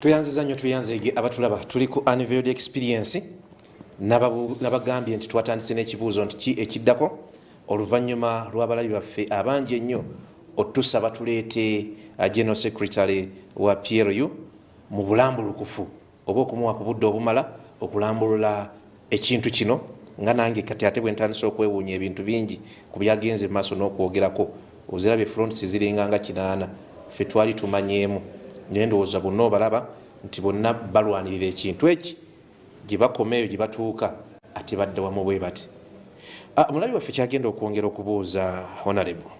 Tuyanziza nnyo tuyanzeege abatulaba tuli ku unveiled experience nabagambye nti twatandise n'ekibuuzo nti ki ekiddako oluvannyuma lw'abalabi baffe abangi ennyo otusaba tuleete General Secretary wa PLU mu bulambulukufu oba okumuwa ku budde obumala okulambulula ekintu kino nga nange kati ate bwe ntandise okwewuunya ebintu bingi ku byagenze mu maaso n'okwogerako ozirabye fronts ziringa nga 8 ffe twali tumanyeemu naye ndowooza bonna obalaba nti bonna balwanirira ekintu eki gye bakomeeyo gye batuuka ate badda wamu bwe bati. Omulabi waffe kyagenda okwongera okubuuza Honorable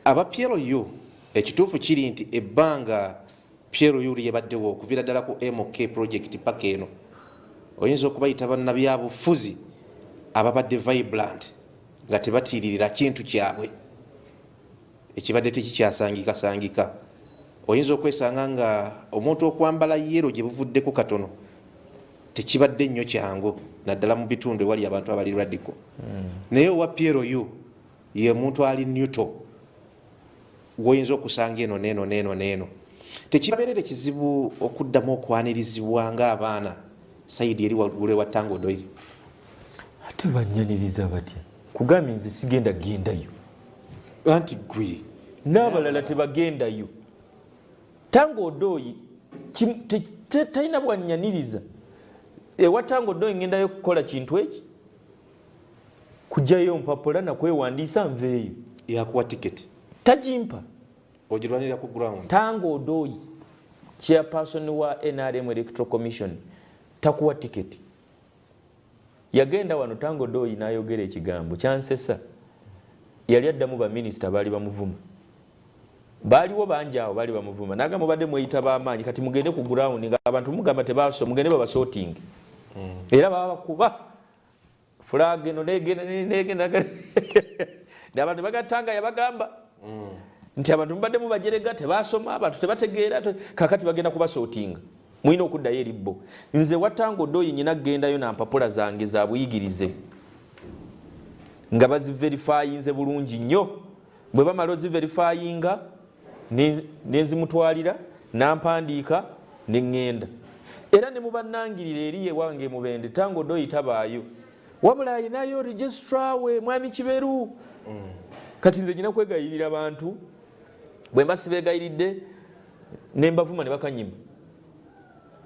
aba PLU ekituufu kiri nti ebbanga PLU lyebaddewo okuviira ddala ku MK project paka eno oyinza okubayita bannabyabufuzi ababadde vibrant nga tebatiiririra kintu kyabwe ekibadde tekikyasangikasangika. Oyinza okwesanga nga omuntu okwambala yero gye buvuddeko katono tekibadde nnyo kyangu naddala mu bitundu ewali abantu abali radical. Naye owa PLU ye muntu ali neutral woyinza okusanga eno neeno tekibabeerera kizibu okuddamu okwanirizibwa ng'abaana sayidi eri waggulu ewa Tango Doi. Ate bannyaniriza batya kugambye nze sigenda gendayo anti gwe n'abalala tebagendayo. Tango Doi talina bwannyaniriza ewa Tango Doi ngendayo kukola kintu eki kujjayo mpapula nakwewandiisa nveeyo yakuwa tiketi tagimpa ogirwanira ku ground. Tango Doi chairperson wa NRM Electoral Commission takuwa tiketi yagenda wano Tango Doi n'ayogera ekigambo kyansesa yali addamu baminisita baali bamuvuma baaliwo bangi awo baali bamuvuma naga mubadde mweyita b'amaanyi kati mugende ku ground nga abantu mugamba tebaaso mugende babasorting era baba bakuba flag eno negenda n'abantu bagatanga yabagamba nti abantu mubadde mubajerega tebaasoma abantu tebategeera kakati bagenda kubasorting mwina okuddayo eri bo. Nze wa Tango Doi nyina gendayo na mpapula zange za buyigirize nga baziverifyinze bulungi nnyo bwe bamala oziverifyinga nenzimutwalira nampandiika neŋŋenda era ne mubannangirira eri ewange Mubende Tango Doi tabaayo wabula ayinayo registrar we Mwami Kiberu. Kati nze nyina kwegayirira abantu bwe mba sibeegayiridde ne mbavuma ne bakanyima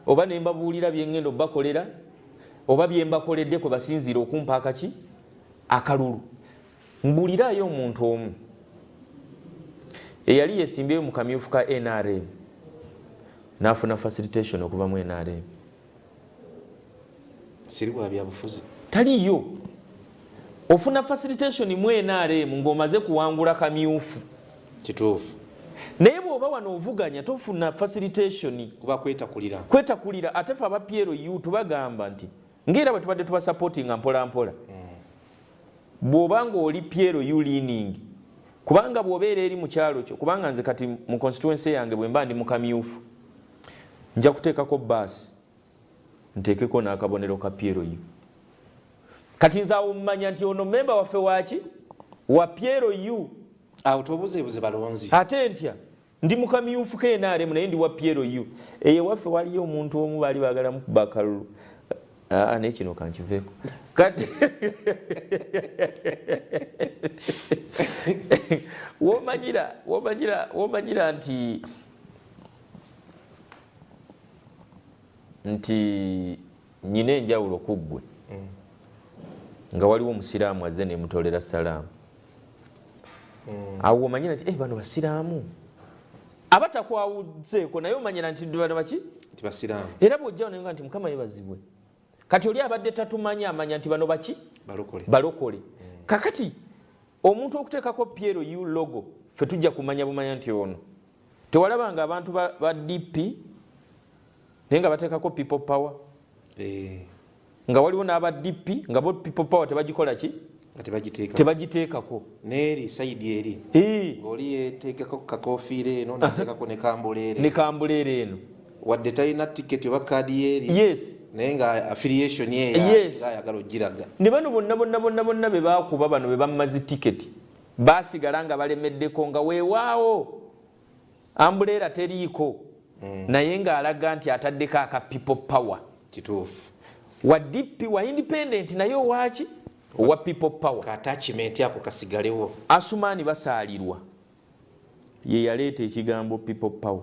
oba ne mbabuulira byengendo bakolera oba bye mbakoledde kwe basinziira okumpa akaki akalulu. Mbuulirayo omuntu omu eyali yesimbyeyo mu kamyufu ka NRM n'afuna facilitation okuva mu NRM. Siribwa byabufuzi taliyo ofuna facilitation mu NRM ng'omaze kuwangula kamyufu kituufu naye bw'oba wano ovuganya tofuna facilitation kuba kwetakulira ate fe aba PLU tubagamba nti ng'era bwe tubadde tubasupportinga mpola mpola bw'oba ng'oli PLU leaning kubanga bw'obeera eri mu kyalo kyo kubanga nze kati mu constituency yange bwe mba ndi mu kamyufu nja kuteekako baasi nteekeko n'akabonero ka PLU kati nze awo mmanya nti ono memba waffe waki wa PLU awo tobuzeebuze balonzi ate ntya ndi mu kamyufu ke NRM naye ndi wa PLU eyo waffe waliyo omuntu omu baali baagala mu kuba akalulu naye kino kankiveeko kati womanyira nti nyina enjawulo ku ggwe nga waliwo omusiraamu azze nemutolera salaamu awo omanyira nti bano basiraamu abatakwawudzeeko naye omanyira nti bano baki basiraamu era bw'ojjawo naye nga nti Mukama yebazibwe kati oli abadde tatumanya amanya nti bano baki balokole. Kakati omuntu okuteekako PLU logo ffe tujja kumanya bumanya nti ono tewalabanga abantu ba DP naye nga bateekako people power nga waliwo n'aba DP nga bo people power tebagikola ki tebagiteekako neeri sayidi eri oli yeteekako kakofiira eno nateekako ne kambuleera eno wadde talina tiketi oba kaadi yeeri naye nga affiliation ayagala ogiraga ne bano bonna be baakuba bano be bammazi tiketi baasigala nga balemeddeko nga weewaawo ambuleera teriiko naye ng'alaga nti ataddeko aka people power. Kituufu. Wa DP wa independent naye owaki owa people power. Ka attachment ako kasigalewo. Asumani basaalirwa ye yaleeta ekigambo people power.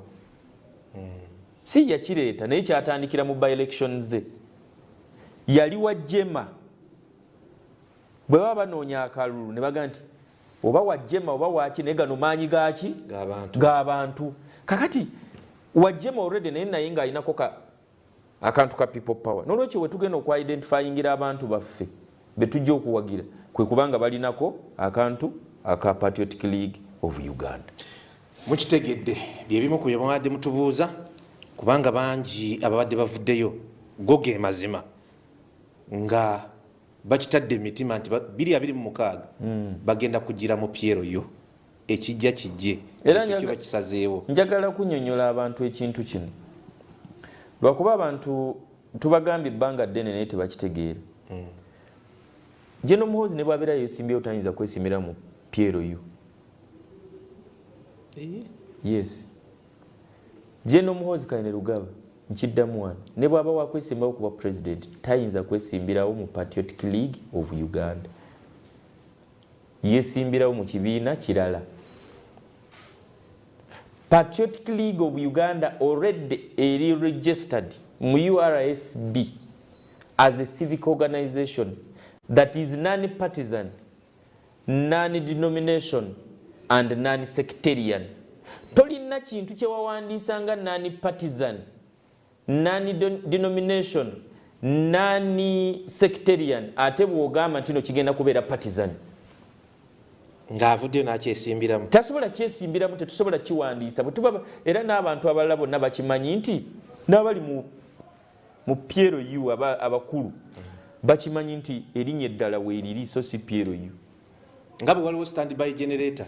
Si yakireeta naye kyatandikira mu by elections ze. Yali wajjema bwe baba banoonya akalulu ne baga nti oba wajjema oba waki naye gano maanyi gaaki g'abantu. Kakati wajjema already naye ng'alinako akantu ka people power. N'olwekyo we tugenda okwa-identifyingira abantu baffe be tujja okuwagira kwe kubanga balinako akantu aka Patriotic League of Uganda. Mukitegedde bye bimu ku bye mubadde mutubuuza kubanga bangi ababadde bavuddeyo go ge mazima nga bakitadde emitima nti 2026 bagenda kugira mu Piero yo ekijja kijje era kiba kisazeewo. Njagala kunnyonnyola abantu ekintu kino lwakuba abantu tubagambye ebbanga ddene naye tebakitegeera. General Muhoozi ne bwabeera yeesimbyewo tayinza kwesimbira mu Piero yo. Yes. General Muhoozi Kainerugaba nkiddamu wano ne bwaba wakwesimbawo kuba president tayinza kwesimbirawo mu Patriotic League of Uganda. Yeesimbirawo mu kibiina kirala. Patriotic League of Uganda already eri registered mu URSB as a civic organization that is non-partisan, non-denomination and non-sectarian. Tolina kintu kye wawandiisa nga non-partisan, non-denomination, non-sectarian ate bw'ogamba nti no kigenda kubeera partisan. Ng'avuddeyo n'akyesimbiramu. Tasobola kyesimbiramu, tetusobola kiwandiisa. Bwe tuba era n'abantu abalala bonna bakimanyi nti n'abali mu Piero U abakulu bakimanyi nti erinnya eddala weeriri so si Piero U. Nga bwe waliwo standby generator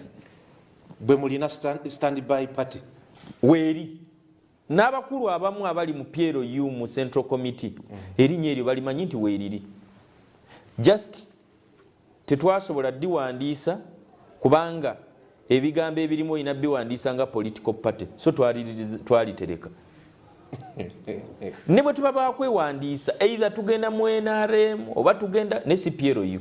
bwe mulina standby party weeri n'abakulu abamu abali mu Piero U mu Central Committee erinnya eryo balimanyi nti weeriri. Just tetwasobola diwandiisa kubanga ebigambo ebirimu olina biwandiisa nga political party so twalitereka. Ne bwe tuba bakwewandiisa either tugenda mu NRM oba tugenda ne si Piero U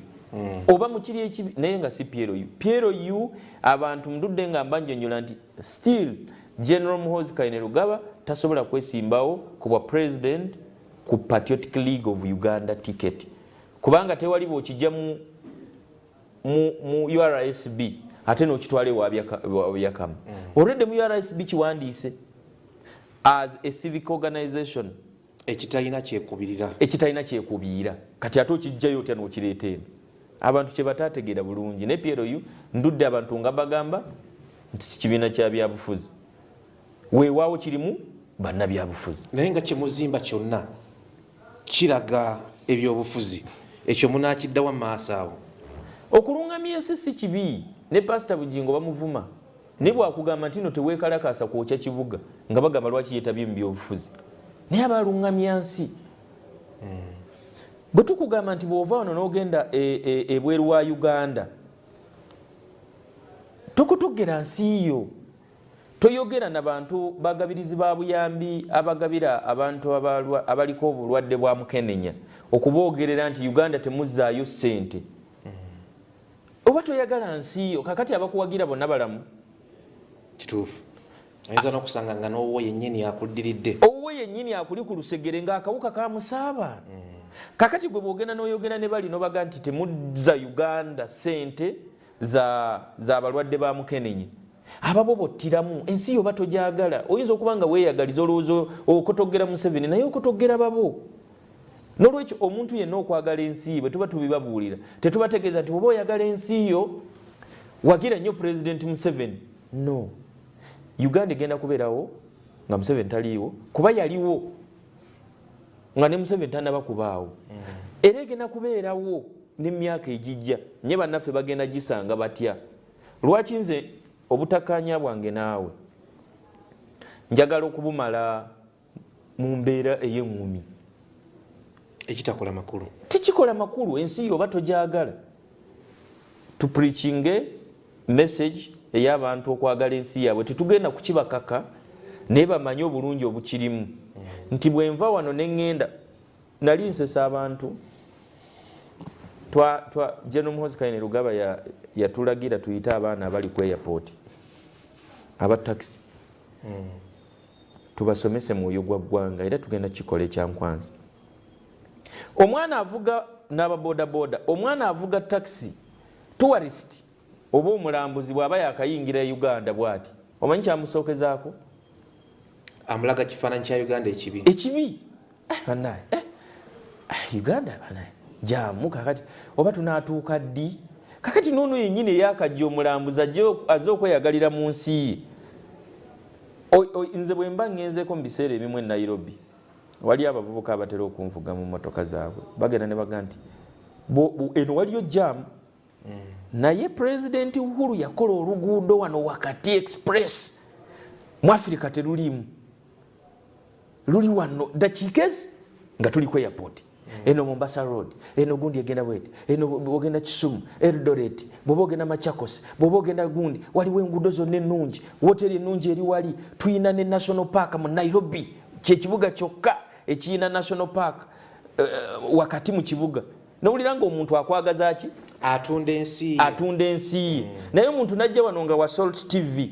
oba mu kiri ekibi naye nga si Piero U. Piero U abantu mududde nga mbanjonnyola nti still General Muhoozi Kainerugaba tasobola kwesimbawo ku bwa president ku Patriotic League of Uganda ticket kubanga tewali bw'okijja mu URSB ate n'okitwala ewabyakamu. Already mu URSB kiwandiise as a civic organization ekitalina kyekubiira kati ate okijjayo otya n'okireeta eno. Abantu kye bataategeera bulungi ne Piero U ndudde abantu nga bagamba nti si kibiina kya byabufuzi weewaawo kirimu bannabyabufuzi naye nga kyemuzimba kyonna kiraga ebyobufuzi ekyo munaakiddawa mu maaso awo. Okulungamya ensi si kibi ne Pastor Bugingo bamuvuma ne bwakugamba nti no teweekalakaasa kwokya kibuga nga bagamba lwaki yeetabye mu byobufuzi naye abalungamya nsi. Bwe tukugamba nti bw'ova wano n'ogenda ebweru wa Uganda tokutogera nsi yo, toyogera n'abantu bagabirizi ba buyambi abagabira abantu abaliko obulwadde bwa mukenenya okuboogerera nti Uganda temuzzaayo ssente. Oba toyagala nsi yo kakati abakuwagira bonna balamu. Kituufu. Ayinza n'okusanga nga n'owuwo yennyini akuddiridde. Owuwo yennyini akuli ku lusegere ng'akawuka kamusaaba. Kakati gwe bwogenda n'oyogera ne bali n'obaga nti temuzza Uganda ssente za balwadde ba mukenenye. Ababo bottiramu ensi yo batojagala. Oyinza okuba nga weeyagaliza olowooza okotogera Museveni naye okotogera babo. N'olwekyo omuntu yenna okwagala ensi bwe tuba tubibabuulira tetubategeeza nti bw'oba oyagala ensi yo wagira nnyo President Museveni. No. Uganda egenda kubeerawo nga Museveni taliiwo kuba yaliwo nga ne Museveni tannaba kubaawo. Era egenda kubeerawo n'emyaka egijja nye bannaffe bagenda gisanga batya. Lwaki nze obutakkaanya bwange naawe njagala okubumala mu mbeera ey'eŋŋumi. Ekitakola makulu. Tekikola makulu ensi yo oba togyagala. To preaching message ey'abantu okwagala ensi yaabwe tetugenda kukibakaka naye bamanyi obulungi obukirimu nti bwenva wano neŋŋenda nali nsesa abantu General Muhoozi Kainerugaba yatulagira tuyite abaana abali ku airport aba taxi tubasomese mwoyo gwa ggwanga era tugenda kikola ekyankwanzi. Omwana avuga n'ababodaboda, omwana avuga taxi tourist oba omulambuzi bw'aba yakayingira e Uganda bw'ati omanyi kyamusookezaako amulaga kifaananyi kya Uganda ekibi banaye Uganda banaye jamu kakati oba tunaatuuka ddi kakati noono yennyini eyakajja omulambuzi azze okweyagalira mu nsi ye. Nze bwe mba ngenzeeko mu biseera ebimu e Nairobi wali abavubuka abatera okunvuga mu motoka zaabwe bagenda ne baga nti eno waliyo jamu naye Pulezidenti Uhuru yakola oluguudo wano wakati express mu Afirika terulimu luli wano dakiika ezi nga tuli ku airport eno Mombasa Road eno gundi egenda bweti eno bwogenda Kisumu Eldoret bwoba ogenda Machakos bwoba ogenda gundi waliwo enguudo zonna ennungi woteri ennungi eri wali tuyina ne National Park mu Nairobi kyekibuga kyokka ekiyina National Park wakati mu kibuga nowulira ng'omuntu akwagaza ki atunda ensi naye omuntu najja wano nga wa Salt TV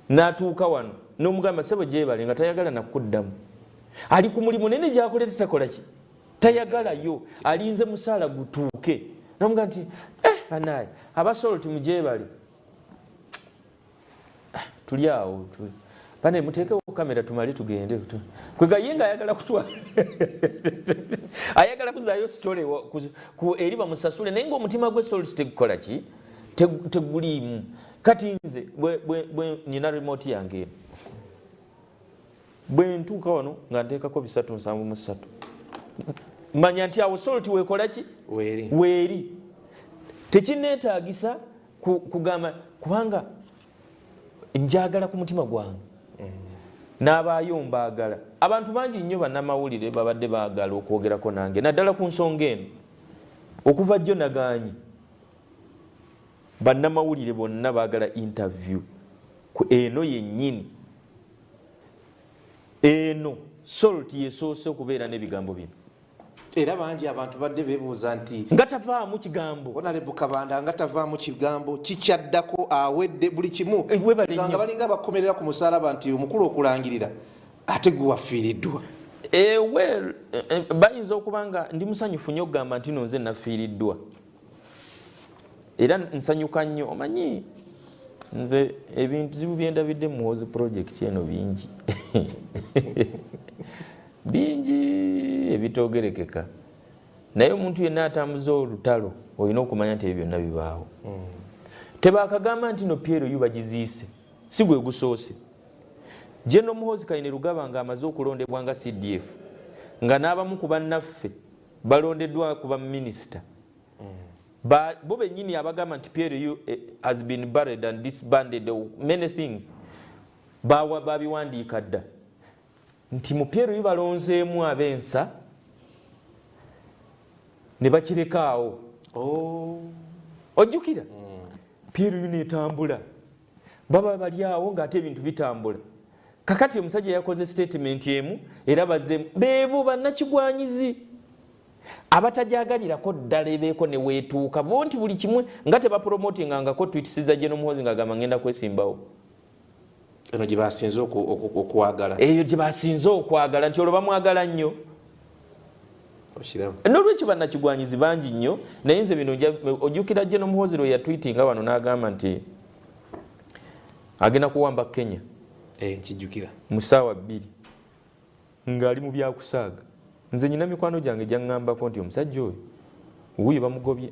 n'atuuka wano n'omugamba sebo gyebale nga tayagala nakuddamu ali ku mulimu nene gyakolera takola ki tayagalayo alinze musaala gutuuke n'omugamba nti anaye aba Salt mugyebale tuli awo bane muteekewo kamera tumale tugende kwega yenga ayagala kutwala ayagala kuzaayo story ku eri bamusasule naye ng'omutima gwe Salt tegukola ki teguliimu kati nze bwe nina remote yange bwe ntuuka wano nga nteekako 373 manya nti awo Salt weekola ki weeri tekineetaagisa kugamba kubanga njagala ku mutima gwange n'abaayo mbaagala abantu bangi nnyo bannamawulire babadde baagala okwogerako nange naddala ku nsonga eno okuva jjo nagaanyi bannamawulire bonna baagala interview ku eno yennyini eno Salt yesoose okubeera n'ebigambo bino era bangi abantu badde beebuuza nti nga tavaamu kigambo Honorable Kabanda nga tavaamu kigambo kikyaddako awedde buli kimu nga balinga bakomerera ku musalaba nti omukulu okulangirira ate gwe wafiiriddwa bayinza okuba nga ndi musanyufu nnyo okugamba nti nonze nafiiriddwa era nsanyuka nnyo omanyi nze ebintu zibu byendabidde mu Muhoozi project eno bingi bingi ebitoogerekeka naye omuntu yenna atambuza olutalo olina okumanya nti ebyo byonna bibaawo tebakagamba nti no Pierre yubagiziise si gwe gusoose General Muhoozi Kainerugaba nga amaze okulondebwa nga CDF nga n'abamu ku bannaffe balondeddwa kuba minisita bo bennyini abagamba nti Pierre has been buried and disbanded many things babiwandiika dda nti mu Pierre balonzeemu ab'ensa ne bakirekaawo ojjukira Pierre netambula baba bali awo ng'ate ebintu bitambula kakati omusajja yakoze statement emu era bazze beebo bannakigwanyizi abatajagalirako ddala ebeeko ne weetuuka bo nti buli kimwe nga tebapromotingangako twitisiza General Muhoozi ng'agamba ngenda kwesimbawo eno gye basinze okwagala eyo gye basinze okwagala nti olwo bamwagala nnyo n'olwekyo bannakigwanyizi bangi nnyo naye nze bino ojjukira General Muhoozi lwe yatwitinga wano n'agamba nti agenda kuwamba Kenya nkijjukira mu ssaawa 2 ng'ali mu byakusaaga nze nyina mikwano gyange gyaŋŋambako nti omusajja oyo wuuyo bamugobye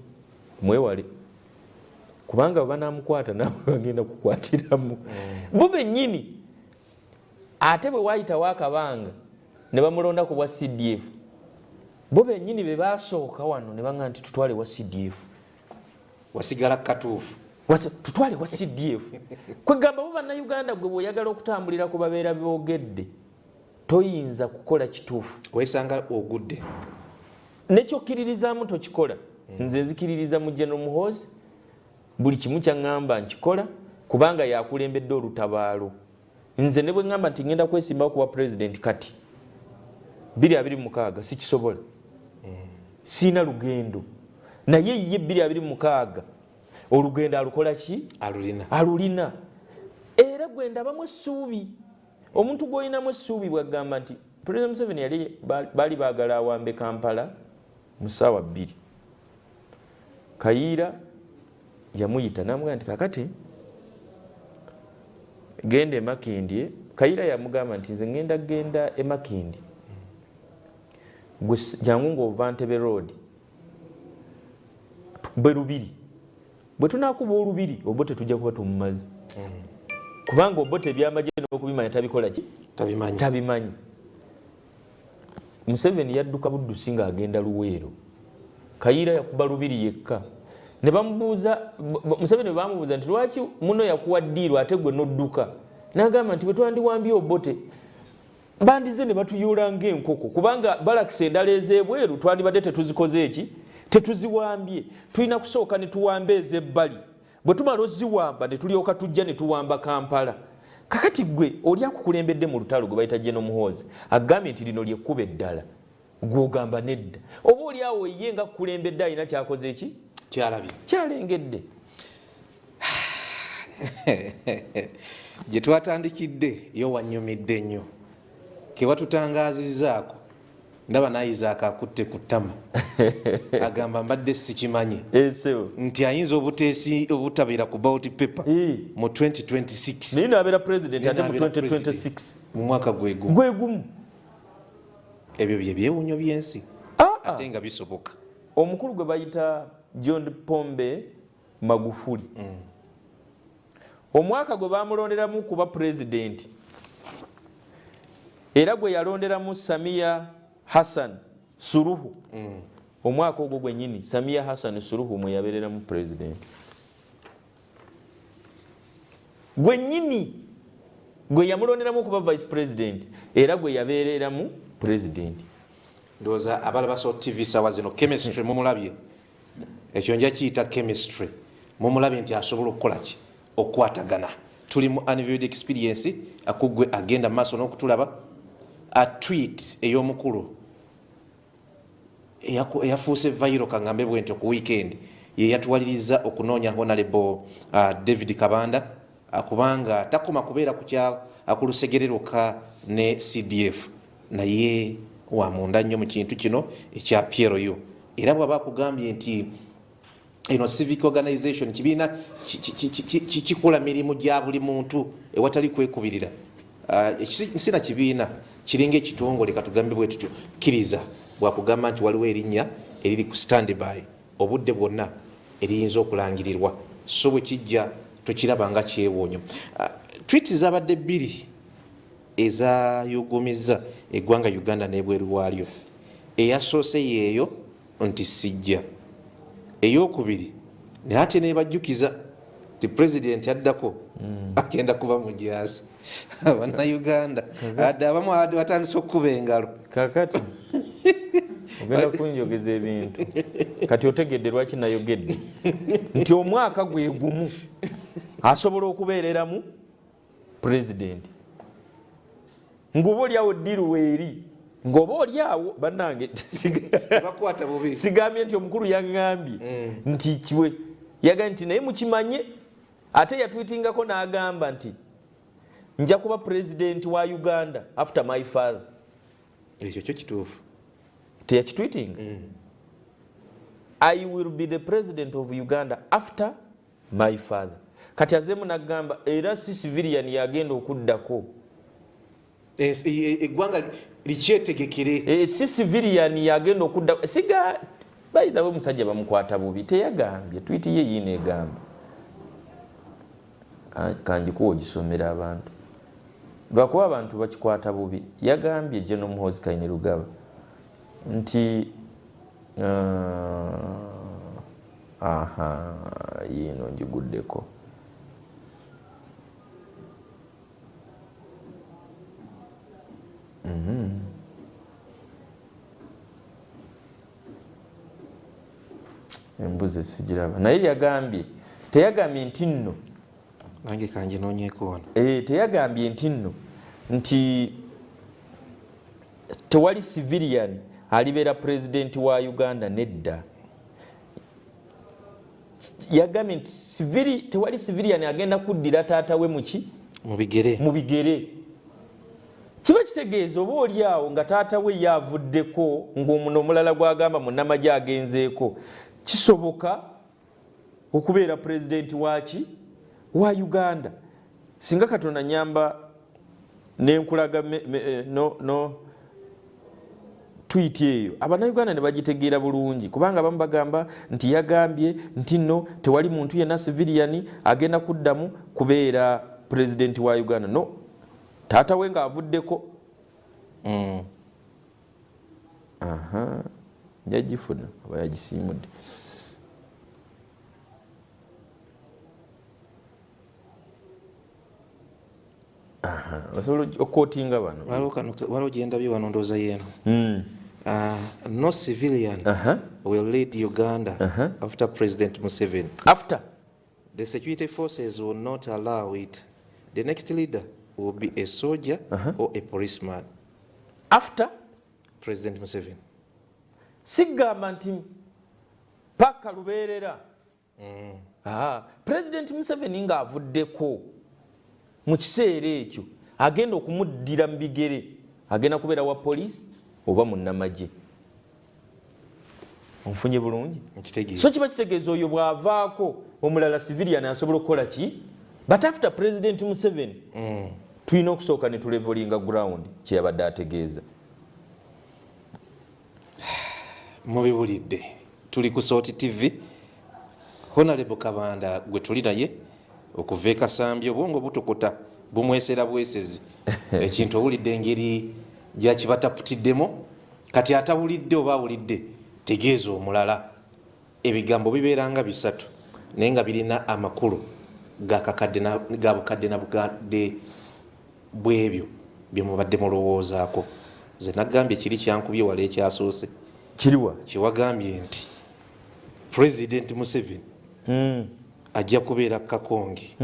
mwewale kubanga bwe banaamukwata naawe bagenda kukwatiramu bo bennyini ate bwe waayitawo akabanga ne bamulonda ku bwa CDF bo bennyini be baasooka wano ne baŋŋamba nti tutwale wa CDF wasigala katuufu tutwale wa CDF kwegamba bo bannayuganda gwe bw'oyagala okutambulira ku babeera boogedde toyinza kukola kituufu weesanga ogudde nekyokkiririzaamu tokikola nze nzikiririza mu General Muhoozi buli kimu kyaŋŋamba nkikola kubanga yakulembedde olutabaalo nze ne bwe ngamba nti ngenda kwesimbawo kuba president kati 2026 sikisobola sina lugendo naye ye 2026 olugendo alukola ki alulina era gwendabamu essuubi omuntu gw'olinamu essuubi bwagamba nti President Museveni yali bali baagala awambe Kampala mu ssaawa 2 Kayiira yamuyita namugamba nti kakati genda e Makindye. Kayiira yamugamba nti nze ngenda genda e Makindye gwe jangu ng'ova Ntebe Road bwe Lubiri bwe tunaakuba olubiri Obote tujja kuba tumumaze kubanga Obote ebyamagye n'okubimanya tabikola ki tabimanyi. Museveni yadduka buddusi ng'agenda Luweero. Kayiira yakuba Lubiri yekka ne bamubuuza Museveni bwe bamubuuza nti lwaki muno yakuwa ddiiro ate gwe n'odduka n'agamba nti bwe twandiwambye Obote bandize ne batuyoola ng'enkoko kubanga balakisa endala ez'ebweru twandibadde tetuzikoze eki tetuziwambye tulina kusooka ne tuwamba ez'ebbali bwe tumala oziwamba ne tulyoka tujja ne tuwamba Kampala. Kakati gwe oli akukulembedde mu lutalo gwe bayita General Muhoozi agambye nti lino lyekkuba eddala gw'ogamba nedda oba oli awo ye nga kukulembedde alina kyakoze eki kyalengedde. Gye twatandikidde yo wanyumidde nnyo kewatutangaazizzaako ndaba nayizaako akutte ku ttama agamba mbadde sikimanyi nti ayinza obutabeera ku ballot paper mu 2026 naye n'abeera president ate mu 2026 mu mwaka gwegumu. Ebyo bye byewunyo by'ensi ate nga bisoboka. Omukulu gwe bayita John Pombe Magufuli omwaka gwe bamulonderamu kuba president era gwe yalonderamu Samia Hassan Suluhu omwaka ogwo gwennyini Samia Hassan Suluhu mwe yabeereramu president gwennyini gwe yamulonderamu kuba vice president era gwe yabeereramu president. Ndowooza abalaba so TV sawa zino chemistry mumulabye ekyo nja kiyita chemistry mumulabye nti asobola okukola ki okwatagana. Tuli mu unveiled experience akugwe agenda maaso n'okutulaba a tweet ey'omukulu eyafuuse viral kangambe bwente ku weekend ye yatuwaliriza okunoonya Honorable David Kabanda kubanga takoma kubeera ku lusegereroka ne CDF naye wamunda nnyo mu kintu kino ekya PRO era bw'aba akugambye nti eno civic organization kibiina kikola mirimu gya buli muntu ewatali kwekubirira sina kibiina kiringa ekitongole katugambe bwe tutyo kkiriza bwakugamba nti waliwo erinnya eriri ku standby obudde bwonna eriyinza okulangirirwa so bwe kijja tukiraba nga kyewonyo. Tweet zabadde 2 ezayugumizza eggwanga Uganda n'ebweru waalyo. Eyasoose yeeyo nti sijja, eyokubiri ne ate nebajjukiza ti president addako agenda kuba mujaasi bannayuganda adde abamu batandise okukuba engalo kakati ogenda kunjogeza ebintu kati otegedde lwaki nayogedde nti omwaka gwe gumu asobola okubeereramu president ng'oba oliawo ddiru weeri ng'oba oliawo bannange sigambye nti omukulu yaŋŋambye nti kiwe yagambye nti naye mukimanye ate yatwitingako n'agamba nti nja kuba president wa Uganda after my father. Ekyo kyo kituufu teyakitwitinga I will be the president of Uganda after my father. Kati azeemu n'agamba era si civilian yagenda okuddako eggwanga likyetegekere si civilian yagenda okuddako siga bayithawe omusajja bamukwata bubi teyagambye twiti ye yiina egamba kanjikuwa ogisomera abantu lwakuba abantu bakikwata bubi yagambye General Muhoozi Kainerugaba nti yiino njiguddeko embuzi sigiraba naye yagambye teyagambye nti nno nange kanje nonyeeko wano teyagambye nti nno nti tewali civilian alibeera pulezidenti wa Uganda nedda. Yagambye nti tewali civilian agenda kuddira taata we muki mu bigere. Kiba kitegeeza oba oli awo nga taata we yavuddeko ng'omuno omulala gwagamba munnamagye agenzeeko, kisoboka okubeera pulezidenti waki wa Uganda. Singa Katonda nyamba nenkulaga tweet eyo, Abannayuganda ne bagitegeera bulungi, kubanga abamu bagamba nti yagambye nti nno tewali muntu yenna civilian agenda kuddamu kubeera pulezidenti wa Uganda. No, taata we ng'avuddeko. Yagifuna oba yagisiimudde. Osobola okwotinga bano waliwo gyendabye wano ndowooza yeeno. No civilian will lead Uganda after President Museveni. After the security forces will not allow it. The next leader will be a soldier or a policeman. After President Museveni. Sigamba nti paka lubeerera. President Museveni ng'avuddeko mu kiseera ekyo agenda okumuddira mu bigere, agenda kubeera wa poliisi oba munnamagye. Onfunye bulungi? So kiba kitegeeza oyo bw'avaako omulala civilian asobola okukola ki? But after President Museveni tulina okusooka ne tulevelinga ground kye yabadde ategeeza. Mubiwulidde tuli ku Soti TV. Honorable Kabanda gwe tuli naye okuva e Kasambye obwongo butukuta bumwesera bwesezi ekintu owulidde engeri gyakibataputiddemu, kati atawulidde oba awulidde tegeeza omulala. Ebigambo bibeeranga bisatu naye nga birina amakulu ga bukadde na bukadde bwebyo bye mubadde mulowoozaako. Nze nagambye kiri kyankubye wala ekyasoose kiriwa kiwagambye nti President Museveni ajja kubeera Kakonge.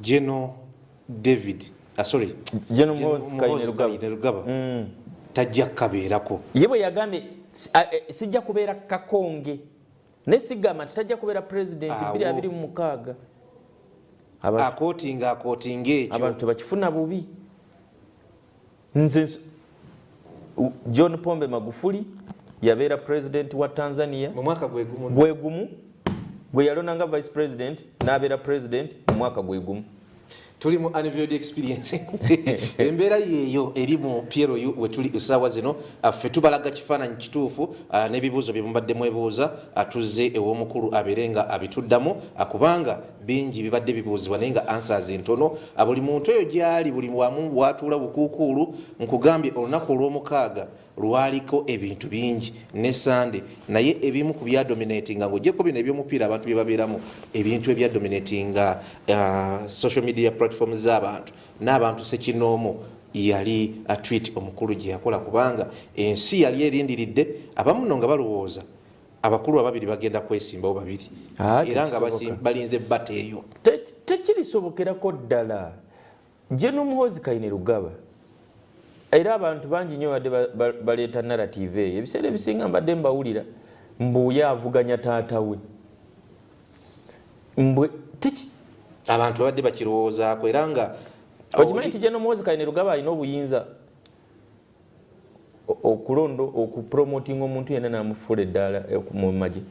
General David General Muhoozi Kainerugaba tajja kabeerako. Ye bwe yagambye sijja kubeera Kakonge ne sigamba nti tajja kubeera president 2026. akootinga ekyo abantu tebakifuna bubi. Nze John Pombe Magufuli yabeera president wa Tanzania mu mwaka gwegumu gwe yalonanga vice president n'abeera president mu mwaka gwegumu. Tuli mu unveiled experience embeera yeeyo eri mu Piero we tuli essaawa zino. Ffe tubalaga kifaananyi kituufu n'ebibuuzo bye mubadde mwebuuza, atuzze ew'omukulu abeere nga abituddamu kubanga bingi bibadde bibuuzibwa naye nga answers ntono. Buli muntu eyo gy'ali buli wamu bwatuula bukuukuulu. Nkugambye olunaku olw'omukaaga lwaliko ebintu bingi ne Sunday, naye ebimu ku byadominatinga ng'ogyeko bino ebyomupiira abantu bye babeeramu, ebintu ebyadominatinga social media platforms z'abantu n'abantu sekinoomu yali tweet omukulu gye yakola, kubanga ensi yali erindiridde. Abamu nno nga balowooza abakulu ababiri bagenda kwesimbawo babiri era nga balinze bata eyo. Tekirisobokerako ddala. General Muhoozi Kainerugaba era abantu bangi nnyo badde baleeta narrative eyo. Ebiseera ebisinga mbadde mbawulira mbuye avuganya taata we. Abantu babadde bakirowoozaako era nga okimanyi nti General Muhoozi Kainerugaba alina obuyinza okulondo okupromotinga omuntu yenna n'amufuula eddaala mu magye.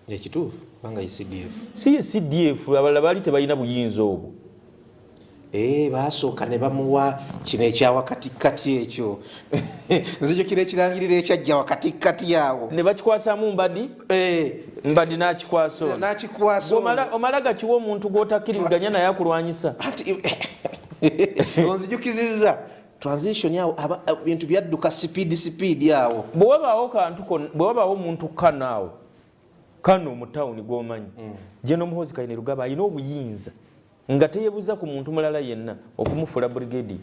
Ekituufu kubanga ye CDF. Si ye CDF, abalala baali tebalina buyinza obwo. Baasooka ne bamuwa kino ekyawakatikati ekyo. Nzijukira ekirangiriro ekyajja wakatikati awo ne bakikwasamu mbadi n'akikwasa omala gakiwa omuntu gw'otakkiriziganya naye akulwanyisa. Onzijukizizza transition yawo bintu byadduka speed awo. Bwe wabaawo omuntu kanaawo kano mu tawuni gw'omanyi, General Muhoozi Kainerugaba alina obuyinza nga teyebuza ku muntu mulala yenna okumufuula brigadier.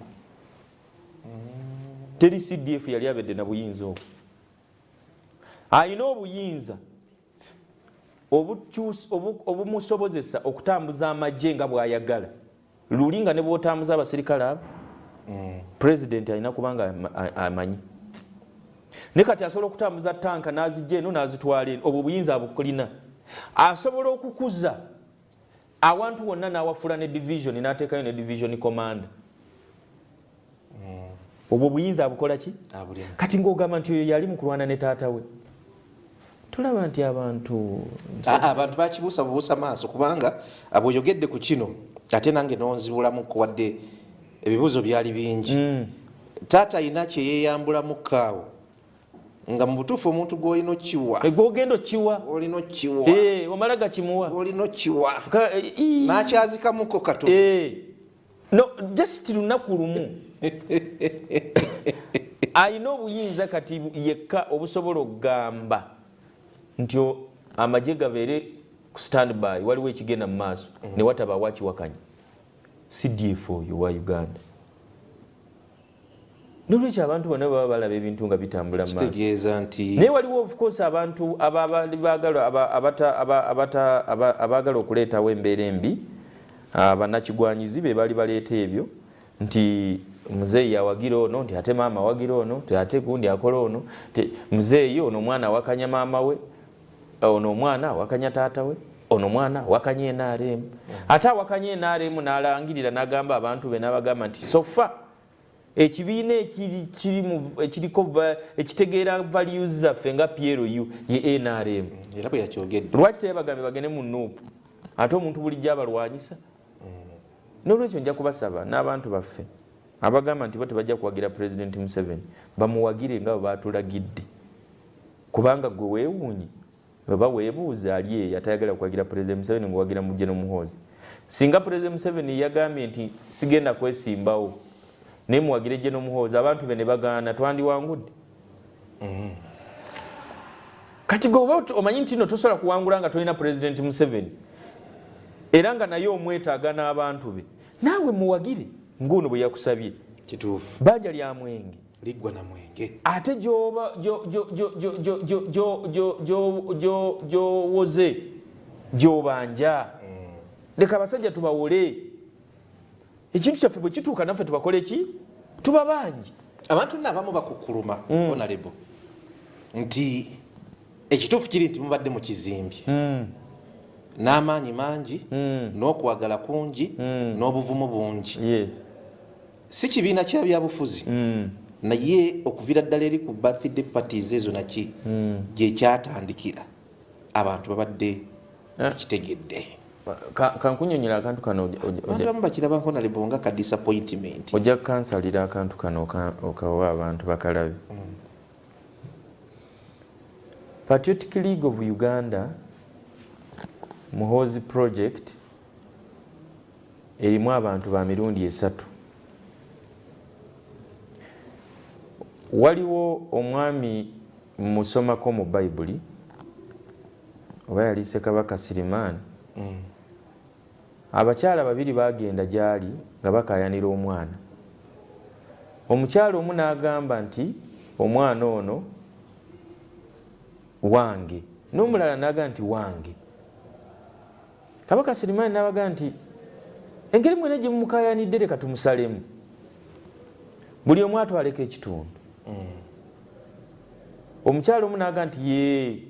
Teri CDF yali abedde na buyinza obwo. Alina obuyinza obumusobozesa okutambuza amagye nga bw'ayagala lulinga ne bw'otambuza abaserikale abo president alina kubanga amanyi ne kati asobola okutambuza tanka n'azijja eno n'azitwala eno obwo buyinza abukulina asobola okukuza awantu wonna n'awafuula ne division n'ateekayo ne division commander obwo buyinza abukola ki kati ng'ogamba nti oyo yali mu kulwana ne taata we tulaba nti abantu bakibuusabuusa maaso kubanga abweyogedde ku kino ate nange nonzibulamu wadde ebibuuzo byali bingi taata ayina kyeyeyambulamu kaawo nga mu butuufu omuntu gw'olina okkiwa gw'ogenda okkiwa olina okkiwa omala gakimuwa olina okkiwa n'akyazikamuko kato no just lunaku lumu alina obuyinza kati yekka obusobola okugamba nti amagye gabeere ku standby waliwo ekigenda mu maaso ne wataba wakiwakanya CDF oyo wa Uganda nolwekyo abantu bonna baba balaba ebintu nga bitambula mu maaso naye waliwo of course abantu abaagala okuleetawo embeera embi abannakigwanyizi be bali baleeta ebyo nti muzeeyi awagira ono nti ate maama awagira ono ate gundi akola ono muzeeyi ono omwana awakanya maama we ono omwana awakanya taata we ono omwana awakanya NRM ate awakanya NRM n'alangirira n'agamba abantu be n'abagamba nti sofa ekibiina ekitegeera values zaffe nga PLU ye NRM era bwe yakyogedde lwaki tebagambe bagende mu nuupu ate omuntu bulijjo abalwanyisa n'olwekyo nja kubasaba n'abantu baffe abagamba nti bo tebajja kuwagira President Museveni bamuwagire nga bwe batulagidde kubanga gwe weewuunye oba weebuuza ali eyo atayagala kuwagira President Museveni ng'owagira mujje n'omuhoozi singa President Museveni yagambye nti sigenda kwesimbawo naye muwagire gye n'omuhoozi abantu be ne bagaana twandiwangudde kati gwe omanyi nti no tosobola kuwangula nga tolina President Museveni era nga naye omwetaaga n'abantu be naawe muwagire ng'ono bwe yakusabye kituufu bajja lya mwenge liggwa na mwenge ate gy'owoze gy'obanja leka abasajja tubawole ekintu kyaffe bwe kituuka naffe tubakole ki tuba bangi abantu n'abamu bakukkuluma honorable nti ekituufu kiri nti mubadde mu kizimbi n'amaanyi mangi n'okwagala kungi n'obuvumu bungi si kibiina kya byabufuzi naye okuviira ddala eri ku birthday parties ezo naki gye kyatandikira abantu babadde bakitegedde kankunyonyera akantu kano abantu bakiraba honorable nga ka disappointment ojja kansalira akantu kano okawa abantu bakalabe Patriotic League of Uganda Muhoozi project erimu abantu ba mirundi 3 waliwo omwami musomako mu Bayibuli oba yali Ssekabaka Sirimaani abakyala babiri bagenda gyali nga bakayanira omwana omukyala omu n'agamba nti omwana ono wange n'omulala n'agamba nti wange Kabaka Sirimaani n'abaga nti engeri mwene gye mumukayanidde leka tumusalemu buli omu atwaleko ekitundu omukyala omu n'aga nti ye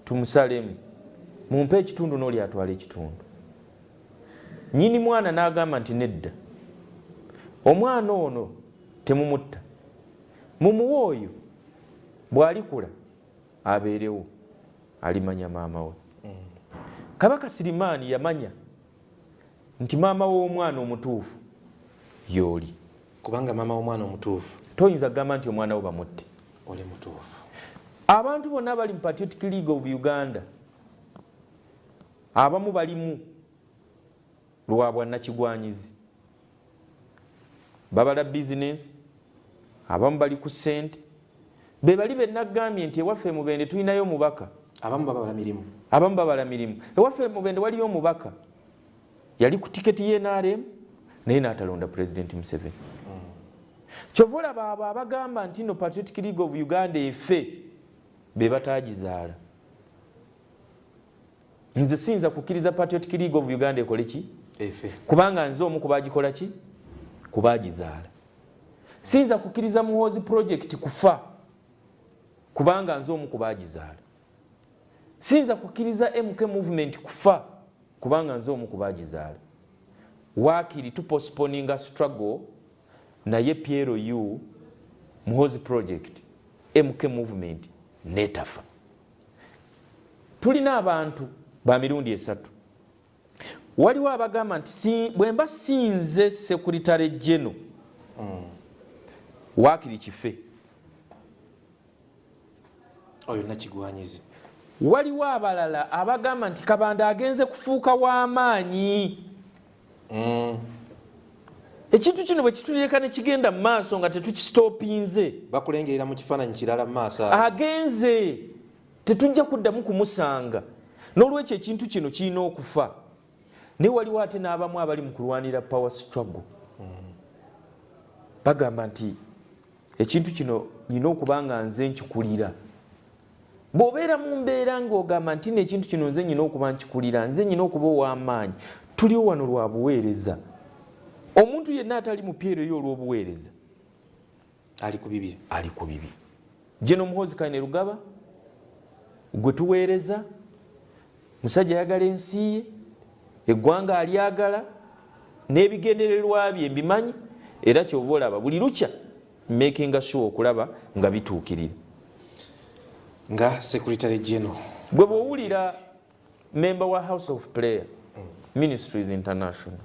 tumusalemu mumpe ekitundu n'oli atwala ekitundu nyini mwana n'agamba nti nedda omwana ono temumutta mumuwe oyo bw'alikula abeerewo alimanya maama we Kabaka Sirimaani yamanya nti maama w'omwana omutuufu y'oli kubanga maama w'omwana omutuufu toyinza kugamba nti omwana wo bamutte oli mutuufu abantu bonna bali mu Patriotic League of Uganda abamu balimu lwa bwannakigwanyizi babala bizinesi abamu bali ku ssente be bali bennagambye nti ewaffe Mubende tulinayo omubaka abamu babala mirimu ewaffe Mubende waliyo omubaka yali ku tiketi y'NRM naye n'atalonda President Museveni kyova olaba abo abagamba nti no Patriotic League of Uganda efe be bataagizaala nze siyinza kukkiriza Patriotic League of Uganda ekole ki kubanga nze omu kubagikola ki kubagizaala. Siyinza kukkiriza Muhoozi project kufa kubanga nze omu kubagizaala. Siyinza kukkiriza MK movement kufa kubanga nze omu kubagizaala. Waakiri tuposponinga struggle naye PLU Muhoozi project MK movement netafa. Tulina abantu ba mirundi esatu. Waliwo abagamba nti bwemba sinze Secretary General Waakiri kife oyo nakigwanyizi. Waliwo abalala abagamba nti Kabanda agenze kufuuka w'amaanyi. Ekintu kino bwe kituleka ne kigenda mu maaso nga tetukistopinze bakulengerera mu kifaananyi kirala mu maaso agenze tetujja kuddamu kumusanga. N'olwekyo ekintu kino kirina okufa. Naye waliwo ate n'abamu abali mu kulwanira power struggle. Bagamba nti ekintu kino nina okuba nga nze nkikulira. Bw'obeera mu mbeera ng'ogamba nti n'ekintu kino nze nina okuba nkikulira, nze nina okuba ow'amaanyi, tuliwo wano lwa buweereza. Omuntu yenna atali mu PLU olw'obuweereza ali ku bibi. Ali ku bibi. General Muhoozi Kainerugaba gwe tuweereza, musajja ayagala ensi ye, eggwanga alyagala, n'ebigendererwa bye mbimanyi, era kyova olaba buli lukya making sure okulaba nga bituukirira. Nga Secretary General gwe bw'owulira member wa House of Prayer Ministries International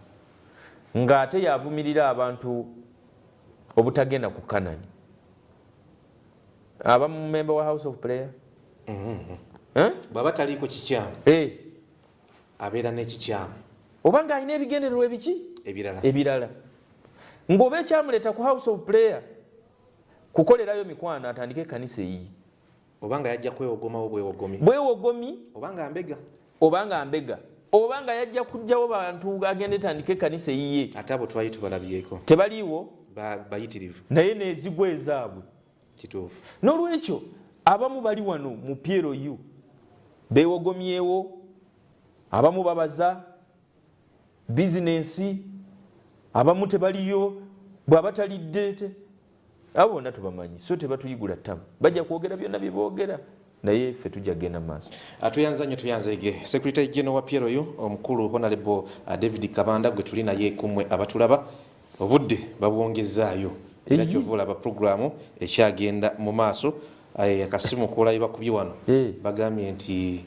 ng'ate yavumirira abantu obutagenda ku Kanani. Aba mu member wa House of Prayer bw'aba taliiko kikyamu abeera n'ekikyamu oba ng'alina ebigendererwa ebiki ebirala. Ng'oba ekyamuleeta ku House of Prayer kukolerayo mikwano atandike ekkanisa eyiyi, oba nga yajja kwewogomawo bwewogomi oba nga mbega oba nga yajja kujjawo bantu agenda etandika ekkanisa eyiye. Ate abo twali tubalabyeko tebaliiwo bayitirivu naye n'ezigwa ezaabwe. Kituufu. N'olwekyo abamu bali wano mu PLU beewogomyewo, abamu babaza bizinensi, abamu tebaliyo, bw'aba talidde abo bonna tubamanyi, so tebatuyigula ttamu, bajja kwogera byonna bye boogera naye ffe tujja kgenda maaso. Tuyanza nnyo tuyanzege Secretary General wa PLU omukulu Honorable David Kabanda gwe tuli naye kumwe abatulaba obudde babwongezaayo era kyova olaba programu ekyagenda mu maaso. Akasimu koolayi bakubye wano bagambye nti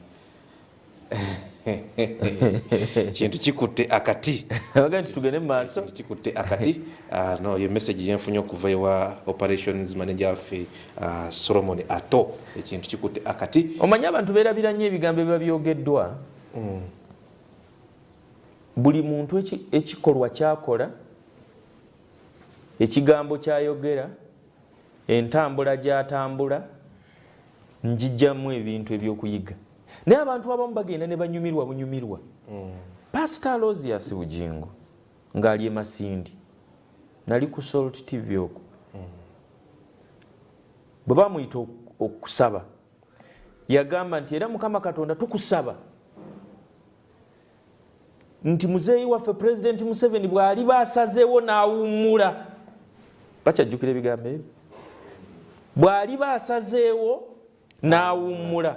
kintu kikutte akati bagambye nti tugende mu maaso kikutte akati. No, ye message yenfunye okuva ewa operations manager waffe Solomon Ato, ekintu kikutte akati. Omanyi abantu beerabira nnyo ebigambo ebiba byogeddwa. Buli muntu ekikolwa kyakola, ekigambo kyayogera, entambula gyatambula, njijjamu ebintu ebyokuyiga. Naye abantu abamu bagenda ne banyumirwa bunyumirwa. Pastor Alozias Bugingo ng'ali e Masindi, nali ku Salt TV okwo, bwe bamuyita okusaba yagamba nti era Mukama Katonda tukusaba nti muzeeyi waffe President Museveni bw'ali baasazeewo n'awummula. Bakyajjukira ebigambo ebyo? Bw'ali baasazeewo n'awummula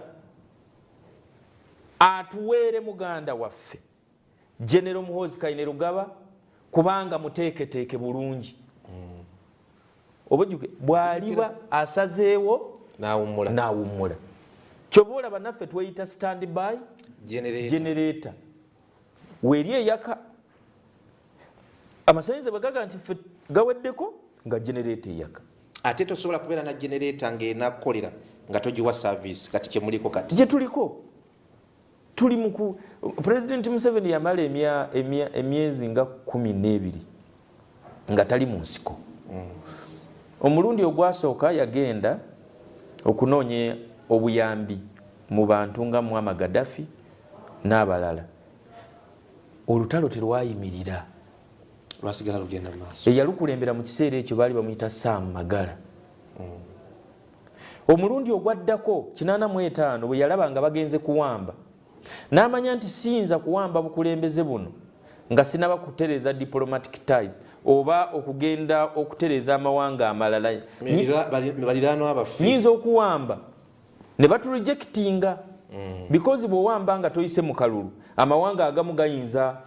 atuweere muganda waffe General Muhoozi Kainerugaba kubanga muteeketeeke bulungi. Obujjuke bw'aliba asazeewo n'awummula. Kyova olaba naffe tweyita stand by generator. Weeri eyaka amasannyalaze bagaga nti ffe gaweddeko nga generator eyaka. Ate tosobola kubeera na generator ng'enakukolera nga togiwa service. Kati kye muliko kati gye tuliko tuli muku President Museveni yamala emyezi nga 12 nga tali mu nsiko. Omulundi ogwasooka yagenda okunoonya obuyambi mu bantu nga Muammar Gaddafi n'abalala. Olutalo terwayimirira, lwasigala lugenda maaso. Eyalukulembera mu kiseera ekyo baali bamuyita Sam Magala. Omulundi ogwaddako 85 bwe yalaba nga bagenze kuwamba n'amanya nti siyinza kuwamba bukulembeze buno nga sinaba kutereeza diplomatic ties oba okugenda okutereeza amawanga amalala. Baliraanwa baffe nyinza okuwamba ne baturejectinga because bw'owamba nga toyise mu kalulu amawanga agamu gayinza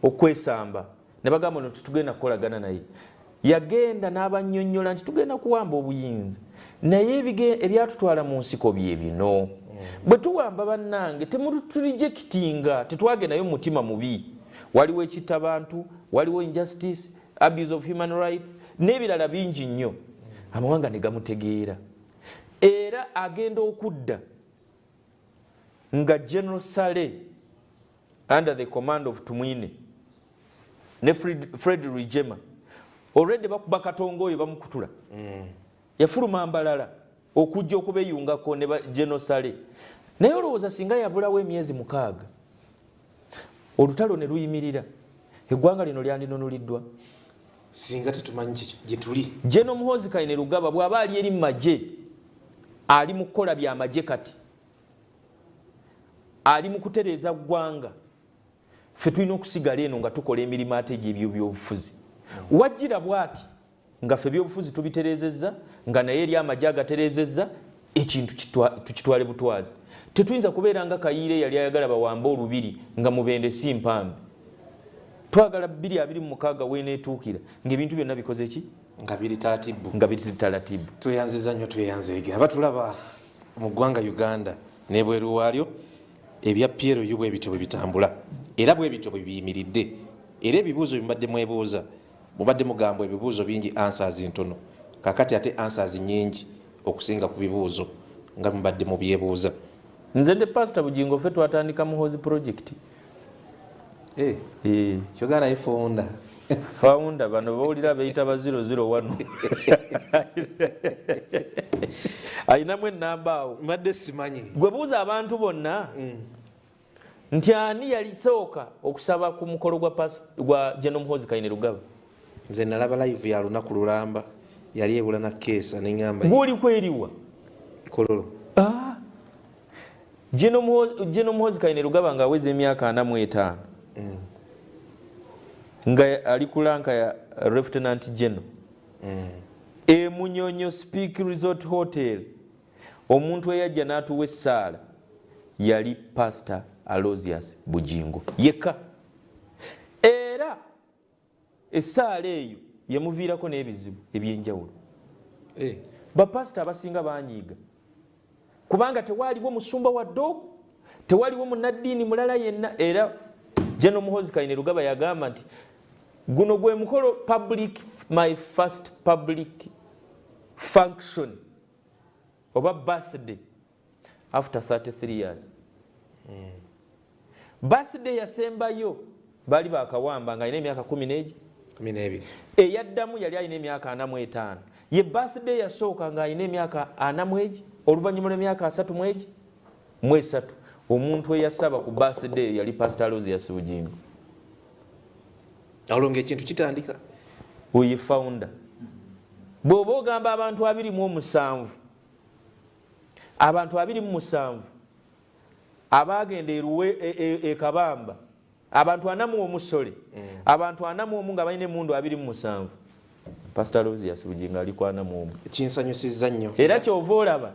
okwesamba ne bagamba no tetugenda kukolagana naye. Yagenda n'abannyonnyola nti tugenda kuwamba obuyinza naye ebyatutwala mu nsiko bye bino. Bwe tuwamba bannange temuturijekitinga, tetwagendayo mu mutima mubi. Waliwo ekittabantu, waliwo injustice, abuse of human rights n'ebirala bingi nnyo. Amawanga ne gamutegeera era agenda okudda nga General Sale under the command of Tumwine ne Fred Rwigema already bakuba Katongo oyo bamukutula. Yafuluma mbalala okujja okubeyungako ne General Sale. Naye olowooza singa yabulawo emyezi 6 olutalo ne luyimirira eggwanga lino lyandinonuliddwa singa tetumanyi gye tuli. General Muhoozi Kainerugaba bw'aba ali eri mu magye ali mu kukola by'amagye kati ali mu kutereeza ggwanga, ffe tulina okusigala eno nga tukola emirimu ate egy'ebyo by'obufuzi. Wajjira bw'ati nga ffe by'obufuzi tubitereezezza nga naye eri amagye agatereezezza ekintu tukitwale butwazi. Tetuyinza kubeera nga Kayiire yali ayagala bawamba olubiri nga Mubende si mpambe. Twagala 2026 weeneetuukira ng'ebintu byonna bikoze ki? Nga biri taratibu. Nga biri taratibu. Tweyanziza nnyo tweyanzeege. Abatulaba mu ggwanga Uganda n'ebweru waalyo ebya PLU bwe bityo bwe bitambula era bwe bityo bwe biyimiridde era ebibuuzo bibadde mwebuuza mubadde mugambwa ebibuuzo bingi answers ntono kakati ate answers nnyingi okusinga ku bibuuzo nga mubadde mu byebuuza. Nze ne Pastor Bugingo ffe twatandika Muhoozi project. Kyogana ye founder. Founder bano bawulira bayita ba 001. Ayinamu ennamba awo. Mbadde simanyi. Gwe buuza abantu bonna nti ani yali sooka okusaba ku mukolo gwa General Muhoozi Kainerugaba. Nze nalaba live ya lunaku lulamba yali ebula na keesa n'engamba ng'oli kweriwa kololo. General Muhoozi Kainerugaba ng'aweza emyaka 45 nga ali ku lanka ya Lieutenant General. Munyonyo Speak Resort Hotel omuntu eyajja n'atuwa essaala yali Pastor Aloysius Bugingo yekka era essaala eyo yamuviirako n'ebizibu ebyenjawulo. Bapasita abasinga banyiiga kubanga tewaliwo musumba wa ddogo, tewaliwo munnaddiini mulala yenna. Era General Muhoozi Kainerugaba yagamba nti guno gwe mukolo my first public function oba birthday after 33 years. Birthday yasembayo bali bakawamba nga alina emyaka 12. Eyaddamu yali alina emyaka 45. Ye birthday yasooka nga alina emyaka 40 oluvannyuma lw'emyaka 3 omuntu eyasaba ku birthday yali Pastor Aloysius Bugingo. Olonge ekintu kitandika oye founder. Bw'oba ogamba abantu 27 abagenda e Kabamba, abantu 4 omusole, abantu 4 nga balina emmundu 27. Pastor Aloysius Bugingo ali ku 41. Kinsanyusizza nnyo. Era kyova olaba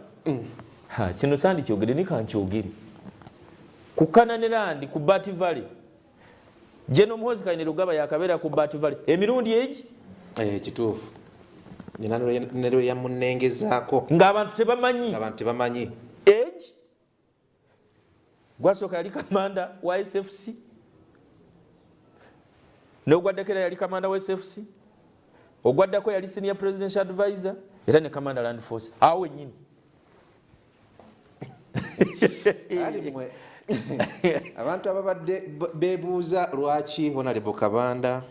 kino sandi kyogere ni kankyogere ku Kananirandi ku Bat Valley. General Muhoozi Kainerugaba yakabeera ku Bat Valley emirundi egi kituufu nina ne yamunengezaako ng'abantu tebamanyi egi. Gwasooka yali kamanda wa SFC n'ogwaddako yali kamanda wa SFC, ogwaddako yali senior presidential advisor era ne kamanda Land Force. Awo wennyini abantu ababadde beebuuza lwaki Honorable Kabanda,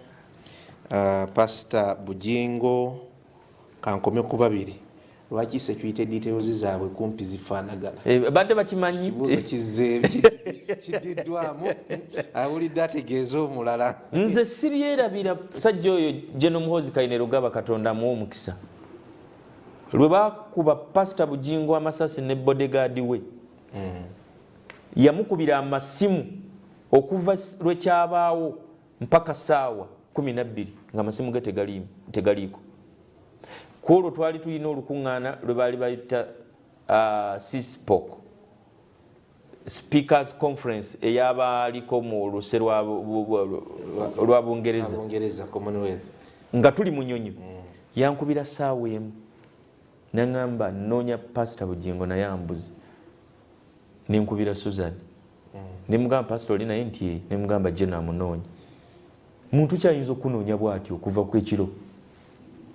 Pastor Bugingo, kankomye ku babiri, lwaki security details zaabwe kumpi zifaanagana. Badde bakimanyi kididdwamu awulidde ategeeza omulala. Nze siryerabira sajja oyo General Muhoozi Kainerugaba Katonda amuwa omukisa. Lwe bakuba Pastor Bugingo amasasi ne bodyguard we yamukubira amasimu okuva lwekyabaawo mpaka saawa 12 nga amasimu ge tegaliiko. Kwolwo twali tulina olukuŋŋaana lwe baali bayita CSPOC, Speakers Conference, ey'abaaliko mu luse lwa Bungereza nga tuli mu Nyonyi. Yankubira saawa emu naŋŋamba nnoonya Pastor Bugingo naye ambuze. Nenkubira Susan nemugamba Pastor oli naye nti nemugamba je namunoonya. Muntu kyayinza okunoonya bw'atyo okuva ku ekiro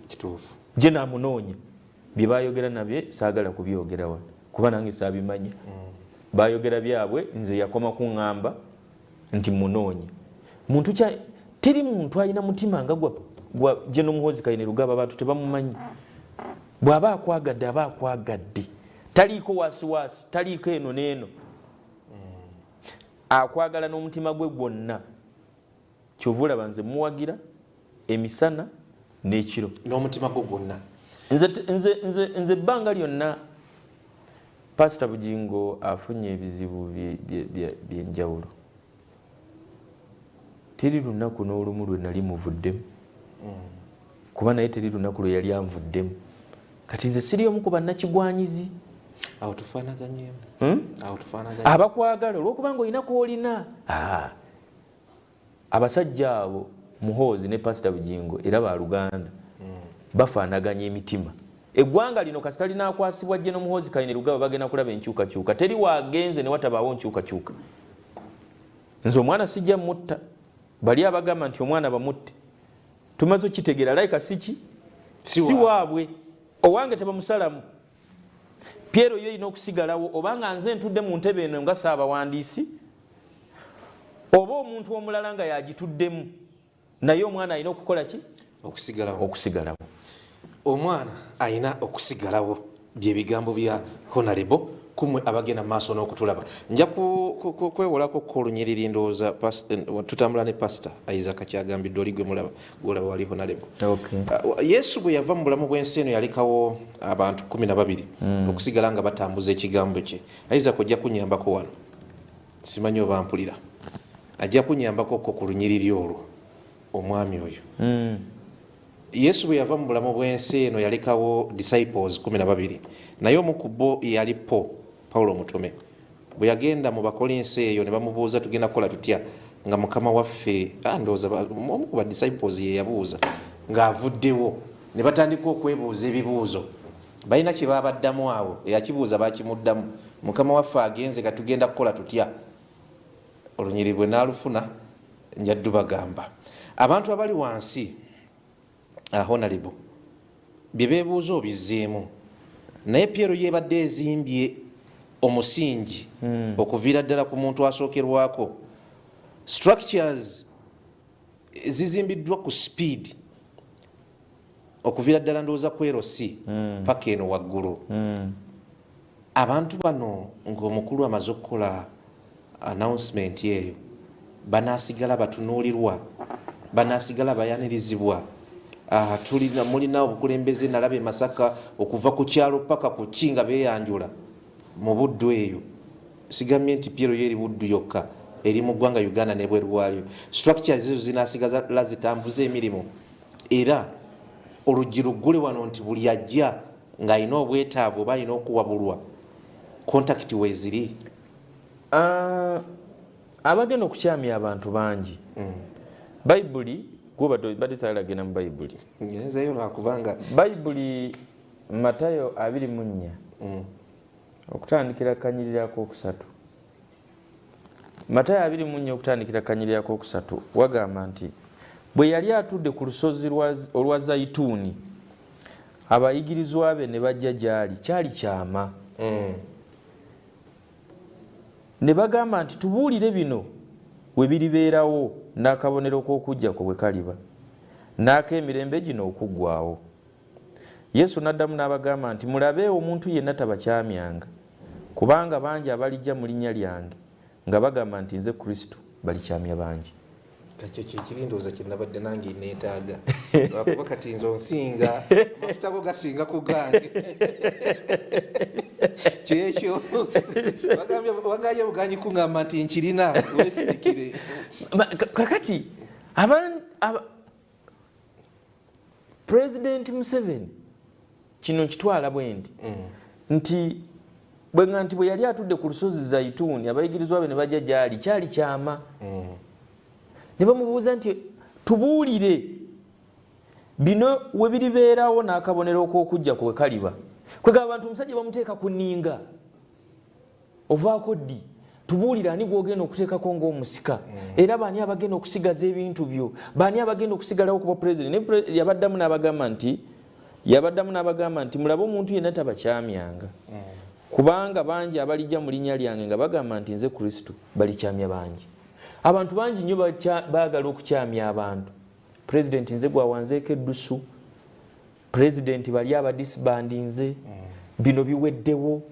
kituufu je namunoonya. Bye baayogera nabye saagala kubyogera wano kuba nange saabimanya. Baayogera byabwe nze yakoma kuŋŋamba nti munoonya. Muntu teri muntu alina mutima nga gwa General Muhoozi Kainerugaba abantu tebamumanyi. Bw'aba akwagadde aba akwagadde, taliiko wasiwasi, taliiko eno n'eno. Akwagala n'omutima gwe gwonna. Kyova olaba nze muwagira emisana n'ekiro n'omutima gwe gwonna. Nze ebbanga lyonna Pastor Bugingo afunye ebizibu by'enjawulo. Teri lunaku n'olumu lwe nali muvuddemu, kuba naye teri lunaku lwe yali anvuddemu. Kati nze siri omu ku bannakigwanyizi. Awo tufaanaganyemu. Abakwagala olw'okuba ng'olina kw'olina. Abasajja abo Muhoozi ne Pastor Bugingo era ba Luganda bafaanaganya emitima. Eggwanga lino kasita linaakwasibwa General Muhoozi Kainerugaba bagenda kulaba enkyukakyuka. Teri waagenze ne watabaawo nkyukakyuka. Nze omwana sijja mutta. Bali abagamba nti omwana bamutte. Tumaze okitegeera layika si waabwe. Owange tebamusalamu. Piero yo ina okusigalawo obanga nze ntudde mu ntebe eno nga Ssaabawandiisi oba omuntu omulala nga yagituddemu naye omwana alina okukola ki? Okusigalawo. Omwana alina okusigalawo bye bigambo bya Honorable kumwe abagenda maaso n'okutulaba. Nja kwewolako kolunyiriri ndowooza tutambula ne Pastor Isaac kyagambiddwa oli gwe mulaba gwolaba wali Honorable. Yesu bwe yava mu bulamu bw'ensi eno yalekawo abantu 12 okusigala nga batambuza ekigambo kye. Isaac ojja kunyambako wano, simanyi oba mpulira, ajja kunyambako ko ku lunyiriri olwo omwami oyo. Yesu bwe yava mu bulamu bw'ensi eno yalekawo disciples 12 naye omu ku bo yali Paulo Mutume. Bwe yagenda mu Bakolinsi eyo ne bamubuuza tugenda kukola tutya nga Mukama waffe ndowooza omu ku ba disciples ye yabuuza ng'avuddewo ne batandika okwebuuza ebibuuzo. Balina kye baabaddamu awo eyakibuuza baakimuddamu. Mukama waffe agenze katugenda kukola tutya. Olunyiri bwe naalufuna njaddu bagamba abantu abali wansi Honorable bye beebuuza obizzeemu naye Piero yeebadde ezimbye omusingi okuviira ddala ku muntu asookerwako. Structures zizimbiddwa ku speed okuviira ddala ndowooza ku erosi paka eno waggulu. Abantu bano ng'omukulu amaze okukola announcement eyo banaasigala batunuulirwa, banaasigala bayanirizibwa. Mulina obukulembeze nalaba e Masaka okuva ku kyalo paka ku Kinga beeyanjula mu Buddu eyo. Sigambye nti Piero yeri Buddu yokka eri mu ggwanga Uganda ne bweru waalyo. Structures ezo zinaasigala zitambuza emirimu era oluggi luggule wano nti buli ajja ng'alina obwetaavu oba alina okuwabulwa contact weeziri. Abagenda okukyamya abantu bangi. Bayibuli badisaalagena mu Bayibuli. Ngezeyo lwakubanga Bayibuli Matayo 24 okutandikira kanyirira kokusatu. Matayo 24 okutandikira kanyirira kokusatu wagamba nti bwe yali atudde ku lusozi olwa Zayituuni abayigirizwa be ne bajja gyali kyali kyama. Ne bagamba nti tubuulire bino we biribeerawo n'akabonero k'okujja kwe bwe kaliba n'ak'emirembe gino okuggwaawo. Yesu n'addamu n'abagamba nti mulabe omuntu yenna tabakyamyanga kubanga bangi abalijja mu linnya lyange nga bagamba nti nze Kristo balikyamya bangi. Kakyo kyekirindooza kye nabadde nange neetaaga lwakuba kati nze onsinga amafuta go gasinga ku gange. kyekyo wagambye buganyi kuŋŋamba nti nkirina weesirikire. Kakati President Museveni kino nkitwala bwe nti bwenga nti bwe yali atudde ku lusozi Zaituni abayigirizwa be ne bajja gyali kyali kyama. Ne bamubuuza nti tubuulire bino we biribeerawo n'akabonero k'okujja kwe kaliba. Kwega abantu omusajja bamuteeka ku nninga ovaako ddi tubuulire ani gw'ogenda okuteekako ng'omusika era baani abagenda okusigaza ebintu byo baani abagenda okusigalawo kuba pulezidenti. Yabaddamu n'abagamba nti mulabe omuntu yenna tabakyamyanga kubanga bangi abalijja mu linnya lyange nga bagamba nti nze Kristo balikyamya bangi. Abantu bangi nnyo baagala okukyamya abantu. Pulezidenti nze gwawanzeeko eddusu, pulezidenti bali abadisibandinze, bino biweddewo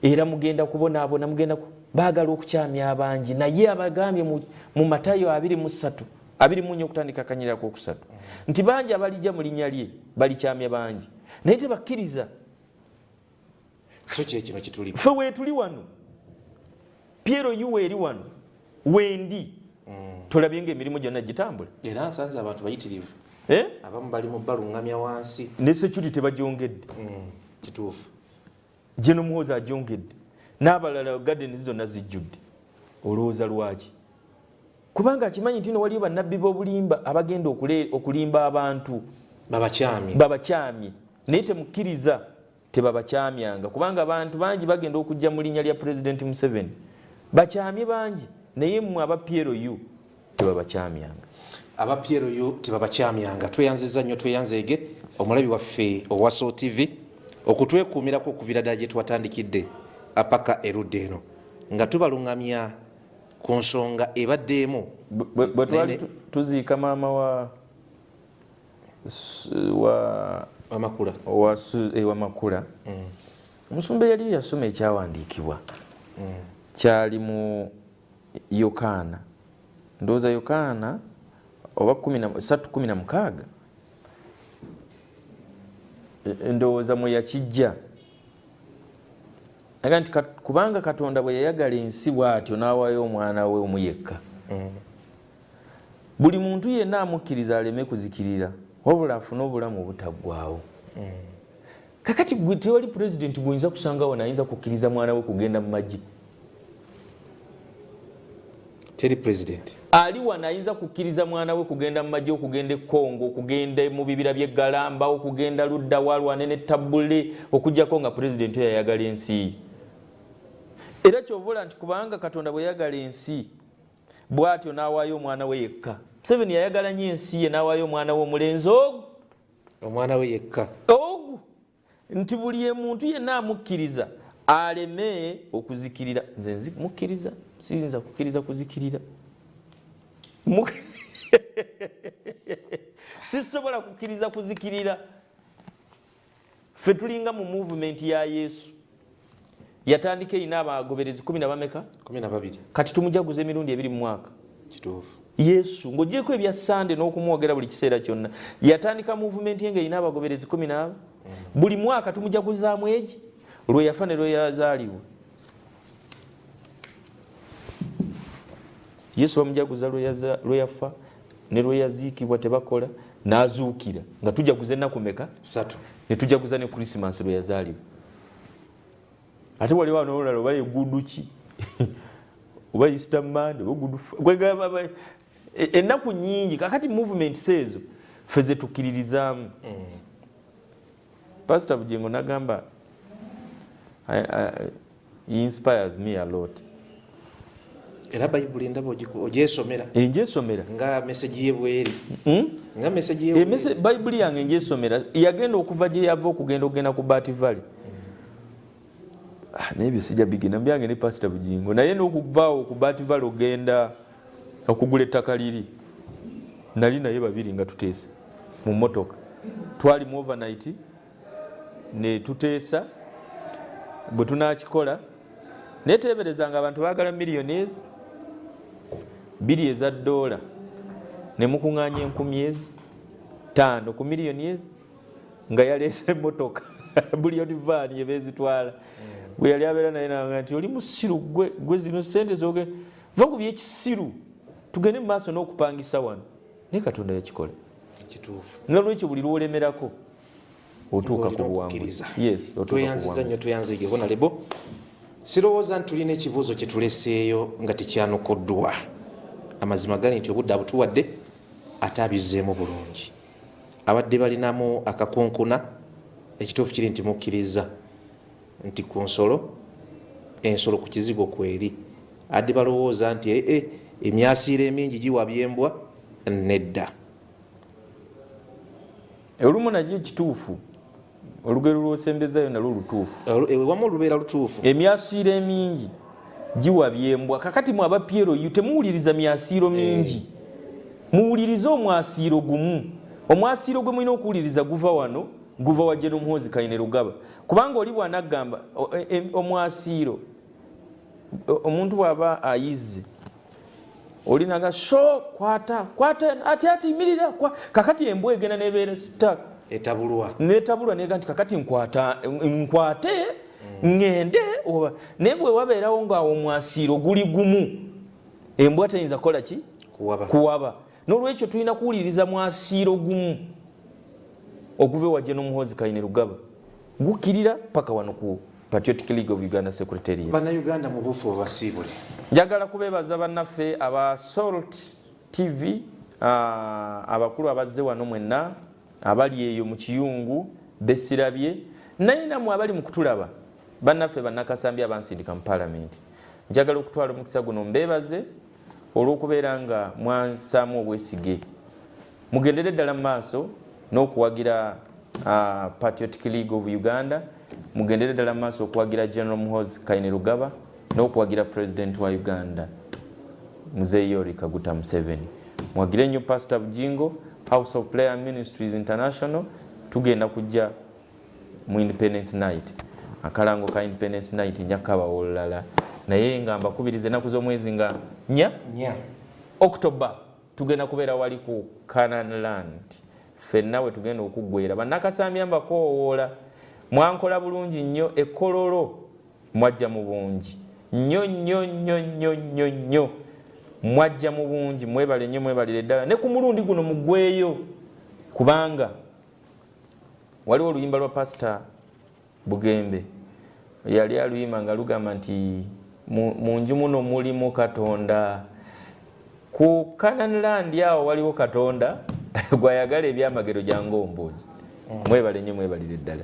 era mugenda kubonaabona baagala okukyamya abangi. Naye abagambye mu Matayo 23 okutandika akanyira akokusatu nti bangi abalijja mu linnya lye balikyamya bangi naye tebakkiriza. So kino kituli ffe weetuli wano Piero yuwe eri wano wendi tulabye ng'emirimu gyonna gitambula era nsanze abantu bayitirivu abamu bali mu baluŋŋamya wansi ne security tebagyongedde. Kituufu General Muhoozi agyongedde n'abalala garden zonna zijjudde. Olowooza lwaki? Kubanga akimanyi nti waliyo bannabbi b'obulimba abagenda okulimba abantu babakyamye naye temukkiriza tebabakyamyanga kubanga abantu bangi bagenda okujja mu linnya lya President Museveni bakyamye bangi naye mmwe aba PLU tebabakyamyanga. Aba PLU tebabakyamyanga. Tweyanziza nnyo tweyanzeege omulabi waffe owa Soul TV okutwekuumirako okuviira ddala gye twatandikidde apaka erudde eno nga tubaluŋŋamya ku nsonga ebaddeemu. Bwe twali tuziika maama wa Makula omusumba yali yasoma ekyawandiikibwa kyali mu Yokaana ndowooza Yokaana oba 3:16 ndowooza mwe yakijja aga nti kubanga Katonda bwe yayagala ensi bw'atyo n'awaayo omwana we omu yekka buli muntu yenna amukkiriza aleme kuzikirira wabula afune obulamu obutaggwaawo. Kakati gwe tewali pulezidenti gw'oyinza kusangawo naayinza kukkiriza mwana we kugenda mu magye. Teri president ali wano ayinza kukkiriza mwana we kugenda mu magye, okugenda e Congo, okugenda mu bibira by'e Galamba, okugenda ludda walwane ne Tabule, okujjako nga pulezidenti yayagala ensi. Era kyovula nti kubanga Katonda bwe yagala ensi bw'atyo n'awaayo omwana we yekka. Museveni yayagala nnyo ensi ye n'awaayo omwana we omulenzi ogwo, omwana we yekka ogwo, nti buli muntu yenna amukkiriza aleme okuzikirira. Nze mukkiriza, siyinza kukkiriza kuzikirira. Sisobola kukkiriza kuzikirira. Ffe tulinga mu movement ya Yesu. Yatandika erina abagoberezi 10 bameka? 12. Kati tumujaguza emirundi 2 mu mwaka. Kituufu. Yesu ng'ogyeko ebya Sande n'okumwogera buli kiseera kyonna. Yatandika movement ye ng'erina abagoberezi 10. Buli mwaka tumujaguzaamu egi lwe yafa ne lwe yazaalibwa. Yesu bamujaguza lwe yafa ne lwe yaziikibwa tebakola n'azuukira nga tujaguza ennaku meka? 3. Ne tujaguza ne Christmas lwe yazaalibwa. Ate waliwo n'olulala oba egguduki oba Easter Monday oba Good ennaku nnyingi kakati movement seezo ffe ze tukkiririzaamu. Pastor Bugingo nagamba he inspires me a lot. Era Bayibuli ndaba ogyesomera? Ngyesomera. Nga message ye bweri? Nga message ye bweri? Bayibuli yange ngyesomera. Yagenda okuva gye yava okugenda ku Bati Valley. Nebyo sijja bigenda mbyange ne Pastor Bugingo. Naye n'okuvaawo ku Bati Valley ogenda okugula ettaka liri. Nali naye babiri nga tuteesa mu mmotoka. Twali mu overnight ne tuteesa bwe tunaakikola neteeberezanga abantu baagala millionaires 2 eza $, ne mukuŋŋaanya 5,000 ku millionaires nga yaleese emmotoka bulioni vaani ye beezitwala bwe yali abeera naye nanga nti oli musiru gwe zino sente zoge va ku byekisiru tugende mu maaso n'okupangisa wano naye Katonda yakikola nolwekyo buli lwolemerako otuuka ku buwanguzi. Yes, tweyanziza nnyo tweyanzige Honorable. Sirowooza nti tulina ekibuuzo kye tuleseeyo nga tekyanukuddwa. Amazima gali nti obudde abutuwadde ate abizzeemu bulungi. Abadde balinamu akakunkuna ekituufu kiri nti mukkiriza nti ku nsolo ensolo ku kizigo kweri. Adde balowooza nti emyasiiro emingi giwabya embwa nedda. Olumu najyo ekituufu olugero lw'osembezayo nalwo lutuufu. Wamu olubeera lutuufu. Emyasiiro emingi giwabya embwa. Kakati mu aba PLU temuwuliriza myasiiro mingi. Muwuliriza omwasiiro gumu. Omwasiiro gwe mulina okuwuliriza guva wano guva wa General Muhoozi Kainerugaba. Kubanga oli bw'anagamba omwasiiro omuntu bw'aba ayizze olinaga sho kwata ati imirira kakati embwa egenda nebeera stuck netabulwa nega nti kakati nkwate ngende oba naye bwe wabeerawo ng'awo omwasiiro guli gumu embwa teyinza kukola ki kuwaba. N'olwekyo tulina kuwuliriza mwasiiro gumu okuva wa General Muhoozi Kainerugaba gukkirira paka wano ku Patriotic League of Uganda Secretariat. Bannayuganda mu bufu basiibule. Njagala kubeebaza bannaffe aba Salt TV, abakulu abazze wano mwenna, abali eyo mu kiyungu besirabye, naye namwe abali mu kutulaba bannaffe bannakasambi abansindika mu Parliament. Njagala okutwala omukisa guno mbeebaze olw'okubeera nga mwansaamu obwesige. Mugendere ddala mu maaso n'okuwagira Patriotic League of Uganda, mugendere ddala mu maaso okuwagira General Muhoozi Kainerugaba n'okuwagira President wa Uganda Muzeeyi Yoweri Kaguta Museveni. Muwagire nnyo Pastor Bujingo, House of Prayer Ministries International. Tugenda kujja mu Independence Night, akalango ka Independence Night njakaba olulala, naye nga mbakubiriza ennaku z'omwezi nga nya October tugenda kubeera wali ku Canaan Land. Ffenna we tugenda okuggwera bannakasambi mbakoowoola mwankola bulungi nnyo ekkololo mwajja mu bungi nnyo mwajja mu bungi mwebale nnyo mwebalire ddala ne ku mulundi guno muggweeyo kubanga waliwo oluyimba lwa Pastor Bugembe yali aluyimba nga lugamba nti mu nju muno mulimu Katonda. Ku Canaan Land awo waliwo Katonda gwayagala ebyamagero jangu ombuzi. Mwebale nnyo mwebalire ddala.